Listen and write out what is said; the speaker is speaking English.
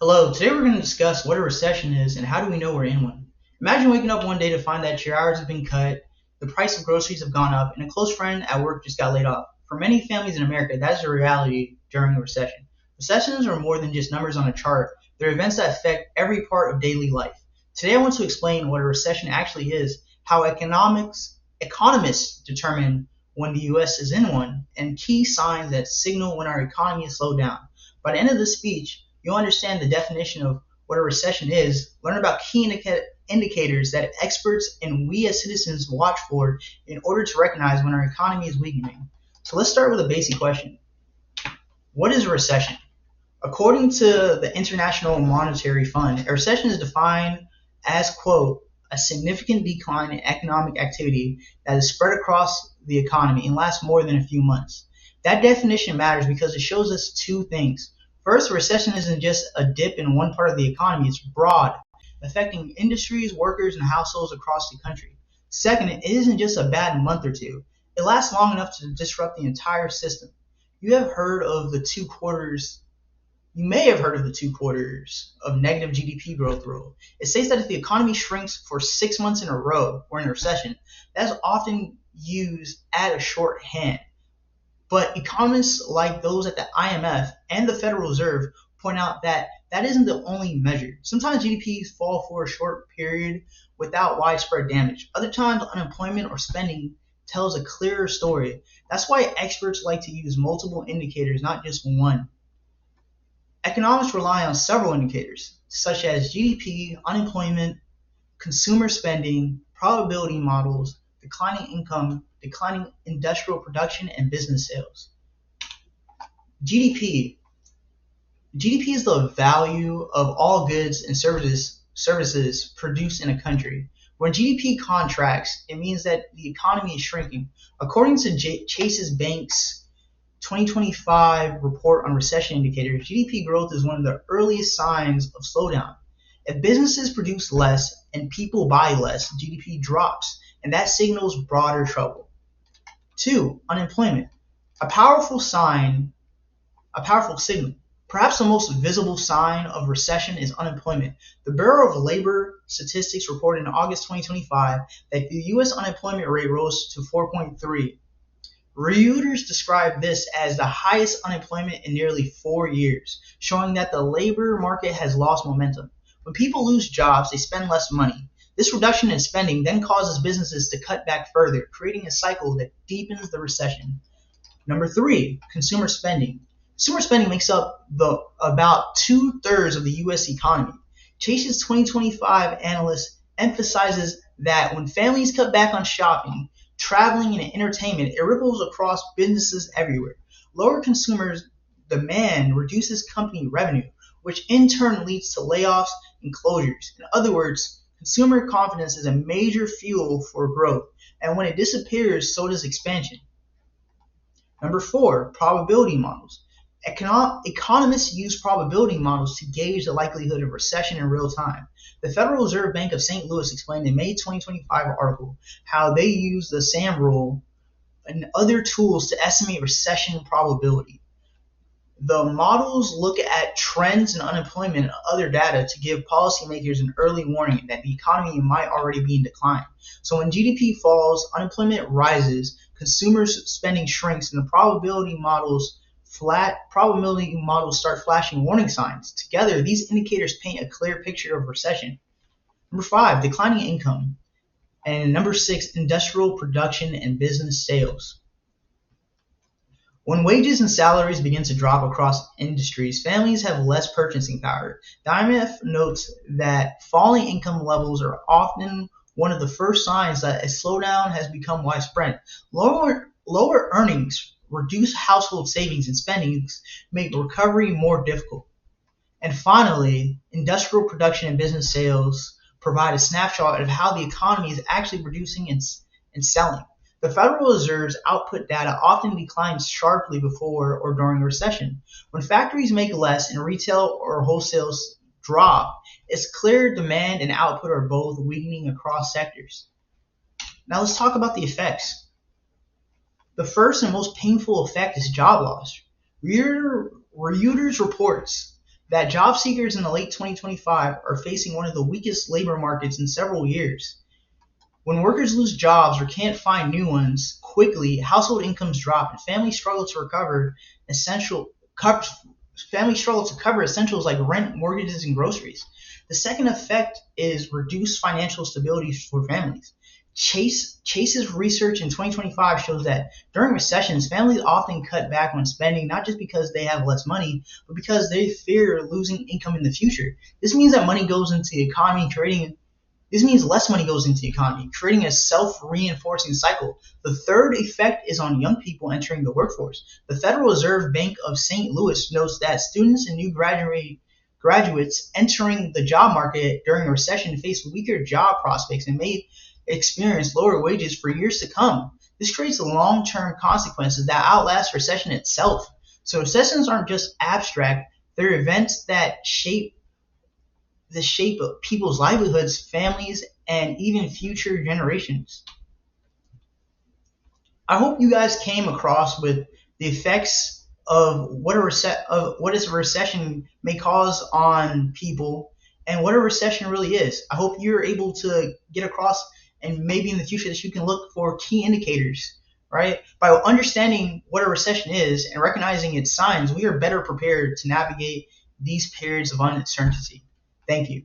Hello, today we're going to discuss what a recession is and how do we know we're in one. Imagine waking up one day to find that your hours have been cut, the price of groceries have gone up, and a close friend at work just got laid off. For many families in America, that is a reality during a recession. Recessions are more than just numbers on a chart, they're events that affect every part of daily life. Today I want to explain what a recession actually is, how economists determine when the US is in one, and key signs that signal when our economy is slowed down. By the end of this speech, you'll understand the definition of what a recession is, learn about key indicators that experts and we as citizens watch for in order to recognize when our economy is weakening. So let's start with a basic question. What is a recession? According to the International Monetary Fund, a recession is defined as, quote, a significant decline in economic activity that is spread across the economy and lasts more than a few months. That definition matters because it shows us two things. First, a recession isn't just a dip in one part of the economy, it's broad, affecting industries, workers, and households across the country. Second, it isn't just a bad month or two. It lasts long enough to disrupt the entire system. You may have heard of the 2 quarters of negative GDP growth rule. It states that if the economy shrinks for 6 months in a row, or in a recession, that's often used as a shorthand. But economists like those at the IMF and the Federal Reserve point out that that isn't the only measure. Sometimes GDPs fall for a short period without widespread damage. Other times, unemployment or spending tells a clearer story. That's why experts like to use multiple indicators, not just one. Economists rely on several indicators, such as GDP, unemployment, consumer spending, probability models, declining income, declining industrial production, and business sales. GDP. GDP is the value of all goods and services produced in a country. When GDP contracts, it means that the economy is shrinking. According to Chase's Bank's 2025 report on recession indicators, GDP growth is one of the earliest signs of slowdown. If businesses produce less and people buy less, GDP drops, and that signals broader trouble. 2. Unemployment. A powerful signal. Perhaps the most visible sign of recession is unemployment. The Bureau of Labor Statistics reported in August 2025 that the U.S. unemployment rate rose to 4.3. Reuters described this as the highest unemployment in nearly 4 years, showing that the labor market has lost momentum. When people lose jobs, they spend less money. This reduction in spending then causes businesses to cut back further, creating a cycle that deepens the recession. Number 3, consumer spending. Consumer spending makes up about 2/3 of the U.S. economy. Chase's 2025 analyst emphasizes that when families cut back on shopping, traveling, and entertainment, it ripples across businesses everywhere. Lower consumers' demand reduces company revenue, which in turn leads to layoffs and closures. In other words, consumer confidence is a major fuel for growth, and when it disappears, so does expansion. Number 4, probability models. Economists use probability models to gauge the likelihood of recession in real time. The Federal Reserve Bank of St. Louis explained in May 2025 article how they use the SAM rule and other tools to estimate recession probability. The models look at trends in unemployment and other data to give policymakers an early warning that the economy might already be in decline. So when GDP falls, unemployment rises, consumer spending shrinks, and the probability models start flashing warning signs. Together, these indicators paint a clear picture of recession. Number 5, declining income. And number 6, industrial production and business sales. When wages and salaries begin to drop across industries, families have less purchasing power. The IMF notes that falling income levels are often one of the first signs that a slowdown has become widespread. Lower earnings, reduced household savings and spendings make recovery more difficult. And finally, industrial production and business sales provide a snapshot of how the economy is actually producing and selling. The Federal Reserve's output data often declines sharply before or during a recession. When factories make less and retail or wholesale drop, it's clear demand and output are both weakening across sectors. Now let's talk about the effects. The first and most painful effect is job loss. Reuters reports that job seekers in the late 2025 are facing one of the weakest labor markets in several years. When workers lose jobs or can't find new ones quickly, household incomes drop and families struggle to cover essentials like rent, mortgages, and groceries. The second effect is reduced financial stability for families. Chase's research in 2025 shows that during recessions, families often cut back on spending, not just because they have less money, but because they fear losing income in the future. This means that money goes into the economy, this means less money goes into the economy, creating a self-reinforcing cycle. The third effect is on young people entering the workforce. The Federal Reserve Bank of St. Louis notes that students and new graduates entering the job market during a recession face weaker job prospects and may experience lower wages for years to come. This creates long-term consequences that outlast recession itself. So recessions aren't just abstract, they're events that shape of people's livelihoods, families, and even future generations. I hope you guys came across with the effects of what a recession may cause on people and what a recession really is. I hope you're able to get across, and maybe in the future that you can look for key indicators, right? By understanding what a recession is and recognizing its signs, we are better prepared to navigate these periods of uncertainty. Thank you.